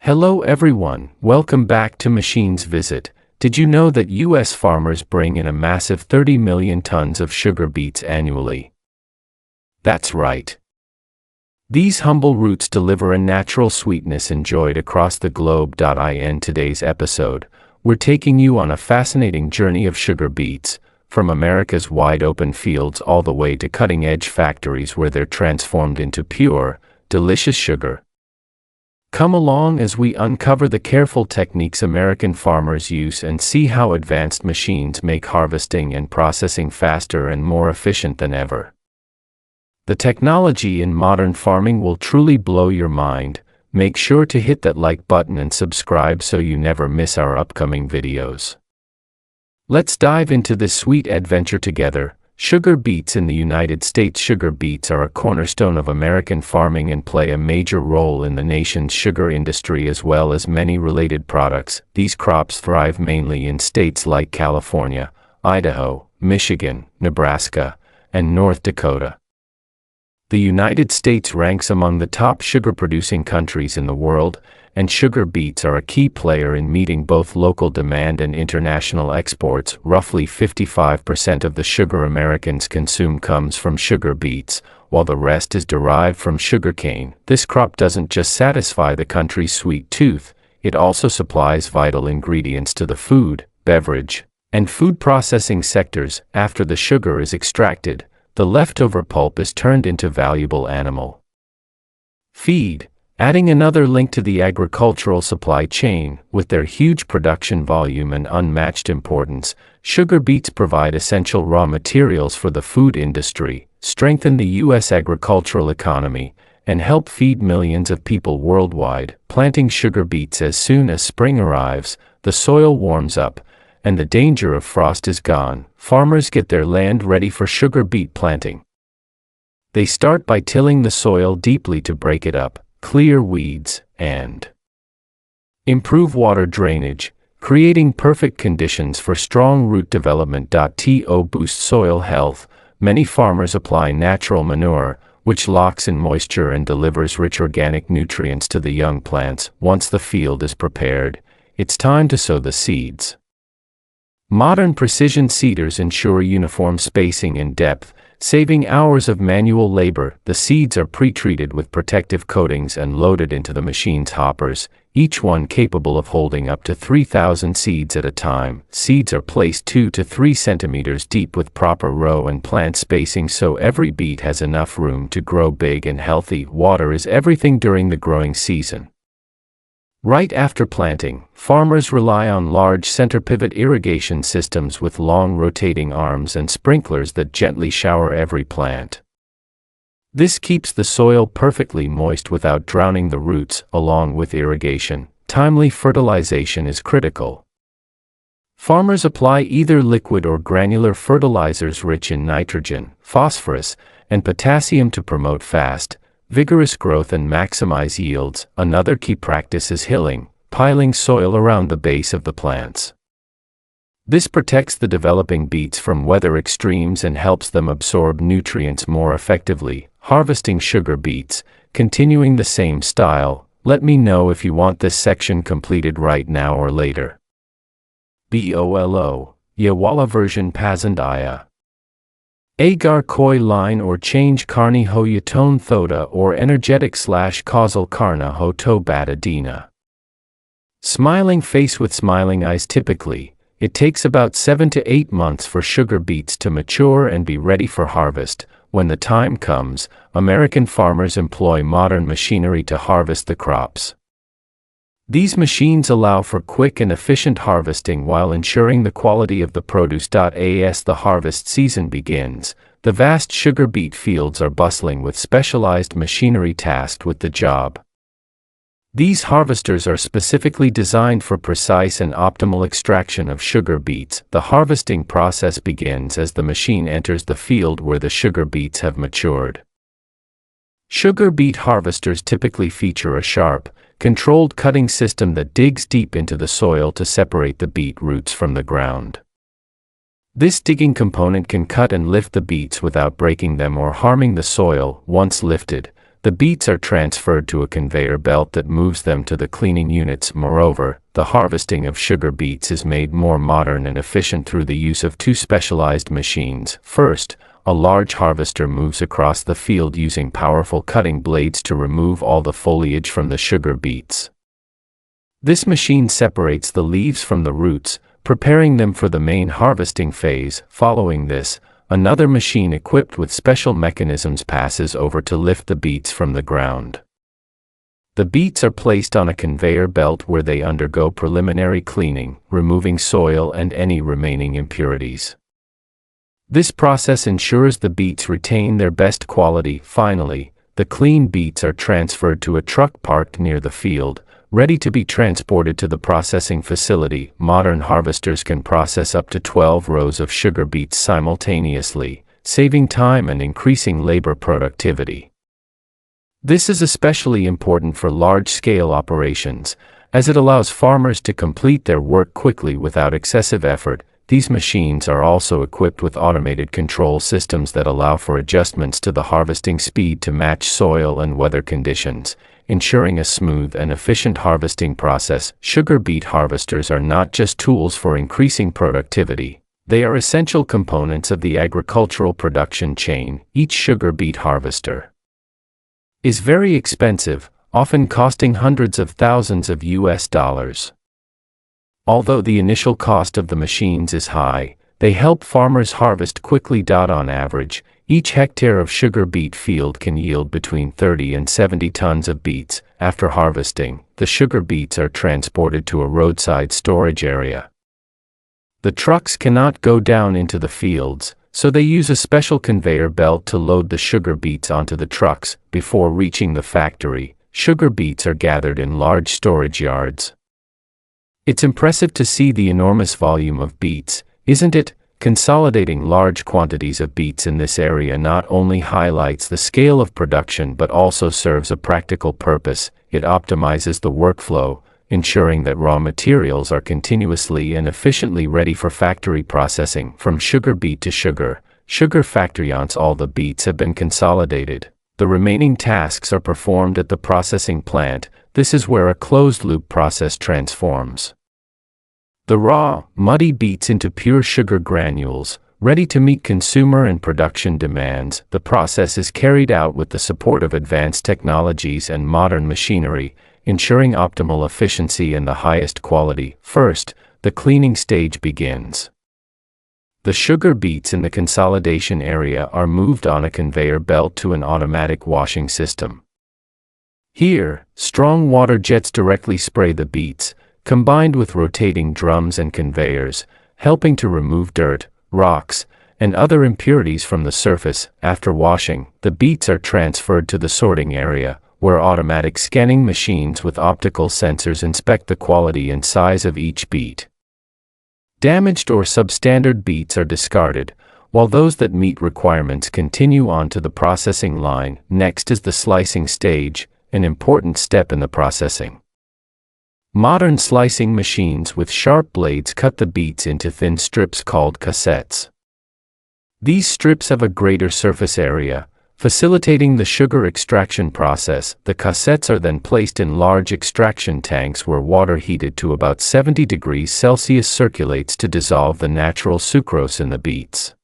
Hello everyone, welcome back to Machines Visit. Did you know that US farmers bring in a massive 30 million tons of sugar beets annually? That's right. These humble roots deliver a natural sweetness enjoyed across the globe. In today's episode, we're taking you on a fascinating journey of sugar beets, from America's wide-open fields all the way to cutting-edge factories where they're transformed into pure, delicious sugar. Come along as we uncover the careful techniques American farmers use and see how advanced machines make harvesting and processing faster and more efficient than ever. The technology in modern farming will truly blow your mind. Make sure to hit that like button and subscribe so you never miss our upcoming videos. Let's dive into this sweet adventure together. Sugar beets in the United States. Sugar beets are a cornerstone of American farming and play a major role in the nation's sugar industry as well as many related products. These crops thrive mainly in states like California, Idaho, Michigan, Nebraska, and North Dakota. The United States ranks among the top sugar-producing countries in the world, and sugar beets are a key player in meeting both local demand and international exports. Roughly 55% of the sugar Americans consume comes from sugar beets, while the rest is derived from sugarcane. This crop doesn't just satisfy the country's sweet tooth, it also supplies vital ingredients to the food, beverage, and food processing sectors. After the sugar is extracted, the leftover pulp is turned into valuable animal feed, adding another link to the agricultural supply chain. With their huge production volume and unmatched importance, sugar beets provide essential raw materials for the food industry, strengthen the U.S. agricultural economy, and help feed millions of people worldwide. Planting sugar beets. As soon as spring arrives, the soil warms up, and the danger of frost is gone. Farmers get their land ready for sugar beet planting. They start by tilling the soil deeply to break it up, clear weeds, and improve water drainage, creating perfect conditions for strong root development. To boost soil health, many farmers apply natural manure, which locks in moisture and delivers rich organic nutrients to the young plants. Once the field is prepared, it's time to sow the seeds. Modern precision seeders ensure uniform spacing and depth, saving hours of manual labor. The seeds are pre-treated with protective coatings and loaded into the machine's hoppers, each one capable of holding up to 3,000 seeds at a time. Seeds are placed 2 to 3 centimeters deep with proper row and plant spacing so every beet has enough room to grow big and healthy. Water is everything during the growing season. Right after planting, farmers rely on large center-pivot irrigation systems with long rotating arms and sprinklers that gently shower every plant. This keeps the soil perfectly moist without drowning the roots. Along with irrigation, timely fertilization is critical. Farmers apply either liquid or granular fertilizers rich in nitrogen, phosphorus, and potassium to promote fast, vigorous growth and maximize yields. Another key practice is hilling, piling soil around the base of the plants. This protects the developing beets from weather extremes and helps them absorb nutrients more effectively. Harvesting sugar beets, continuing the same style. Let me know if you want this section completed right now or later. BOLO, Yawala version Pazandaya. Agar koi line or change karni ho yaton thoda or energetic/causal karna ho to batadina. Smiling face with smiling eyes. Typically, it takes about 7 to 8 months for sugar beets to mature and be ready for harvest. When the time comes, American farmers employ modern machinery to harvest the crops. These machines allow for quick and efficient harvesting while ensuring the quality of the produce. As the harvest season begins, the vast sugar beet fields are bustling with specialized machinery tasked with the job. These harvesters are specifically designed for precise and optimal extraction of sugar beets. The harvesting process begins as the machine enters the field where the sugar beets have matured. Sugar beet harvesters typically feature a sharp, controlled cutting system that digs deep into the soil to separate the beet roots from the ground. This digging component can cut and lift the beets without breaking them or harming the soil. Once lifted, the beets are transferred to a conveyor belt that moves them to the cleaning units. Moreover, the harvesting of sugar beets is made more modern and efficient through the use of two specialized machines. First, a large harvester moves across the field using powerful cutting blades to remove all the foliage from the sugar beets. This machine separates the leaves from the roots, preparing them for the main harvesting phase. Following this, another machine equipped with special mechanisms passes over to lift the beets from the ground. The beets are placed on a conveyor belt where they undergo preliminary cleaning, removing soil and any remaining impurities. This process ensures the beets retain their best quality. Finally, the clean beets are transferred to a truck parked near the field, ready to be transported to the processing facility. Modern harvesters can process up to 12 rows of sugar beets simultaneously, saving time and increasing labor productivity. This is especially important for large-scale operations, as it allows farmers to complete their work quickly without excessive effort. These machines are also equipped with automated control systems that allow for adjustments to the harvesting speed to match soil and weather conditions, ensuring a smooth and efficient harvesting process. Sugar beet harvesters are not just tools for increasing productivity. They are essential components of the agricultural production chain. Each sugar beet harvester is very expensive, often costing hundreds of thousands of US dollars. Although the initial cost of the machines is high, they help farmers harvest quickly. On average, each hectare of sugar beet field can yield between 30 and 70 tons of beets. After harvesting, the sugar beets are transported to a roadside storage area. The trucks cannot go down into the fields, so they use a special conveyor belt to load the sugar beets onto the trucks. Before reaching the factory, sugar beets are gathered in large storage yards. It's impressive to see the enormous volume of beets, isn't it? Consolidating large quantities of beets in this area not only highlights the scale of production but also serves a practical purpose. It optimizes the workflow, ensuring that raw materials are continuously and efficiently ready for factory processing. From sugar beet to sugar factory. Once all the beets have been consolidated, the remaining tasks are performed at the processing plant. This is where a closed-loop process transforms the raw, muddy beets into pure sugar granules, ready to meet consumer and production demands. The process is carried out with the support of advanced technologies and modern machinery, ensuring optimal efficiency and the highest quality. First, the cleaning stage begins. The sugar beets in the consolidation area are moved on a conveyor belt to an automatic washing system. Here, strong water jets directly spray the beets, combined with rotating drums and conveyors, helping to remove dirt, rocks, and other impurities from the surface. After washing, the beets are transferred to the sorting area, where automatic scanning machines with optical sensors inspect the quality and size of each beet. Damaged or substandard beets are discarded, while those that meet requirements continue on to the processing line. Next is the slicing stage, an important step in the processing. Modern slicing machines with sharp blades cut the beets into thin strips called cassettes. These strips have a greater surface area, facilitating the sugar extraction process. The cassettes are then placed in large extraction tanks where water heated to about 70 degrees Celsius circulates to dissolve the natural sucrose in the beets.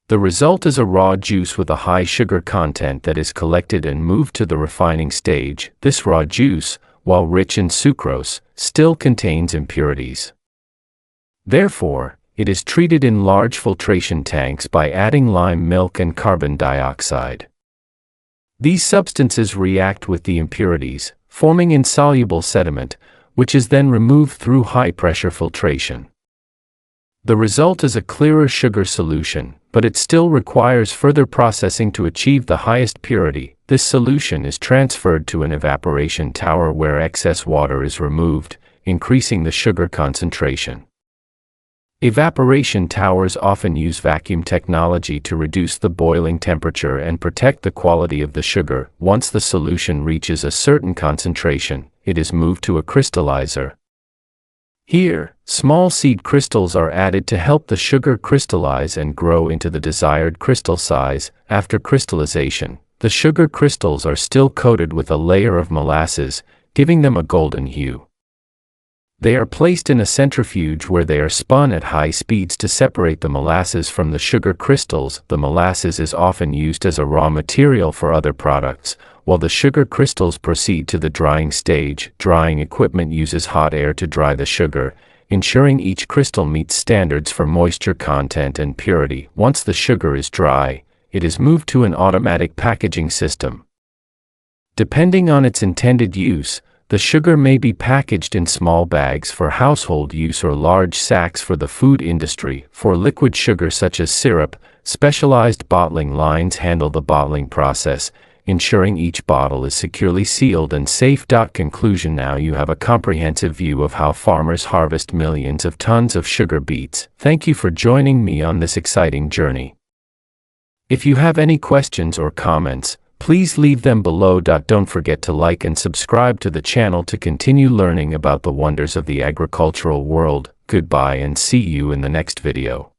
The result is a raw juice with a high sugar content that is collected and moved to the refining stage. This raw juice, while rich in sucrose, still contains impurities. Therefore, it is treated in large filtration tanks by adding lime milk and carbon dioxide. These substances react with the impurities, forming insoluble sediment, which is then removed through high-pressure filtration. The result is a clearer sugar solution, but it still requires further processing to achieve the highest purity. This solution is transferred to an evaporation tower where excess water is removed, increasing the sugar concentration. Evaporation towers often use vacuum technology to reduce the boiling temperature and protect the quality of the sugar. Once the solution reaches a certain concentration, it is moved to a crystallizer. Here, small seed crystals are added to help the sugar crystallize and grow into the desired crystal size. After crystallization, The sugar crystals are still coated with a layer of molasses, giving them a golden hue. They are placed in a centrifuge where they are spun at high speeds to separate the molasses from the sugar crystals. The molasses is often used as a raw material for other products, while the sugar crystals proceed to the drying stage. Drying equipment uses hot air to dry the sugar, ensuring each crystal meets standards for moisture content and purity. Once the sugar is dry, it is moved to an automatic packaging system. Depending on its intended use, the sugar may be packaged in small bags for household use or large sacks for the food industry. For liquid sugar such as syrup, specialized bottling lines handle the bottling process, ensuring each bottle is securely sealed and safe. Conclusion: now you have a comprehensive view of how farmers harvest millions of tons of sugar beets. Thank you for joining me on this exciting journey. If you have any questions or comments, please leave them below. Don't forget to like and subscribe to the channel to continue learning about the wonders of the agricultural world. Goodbye and see you in the next video.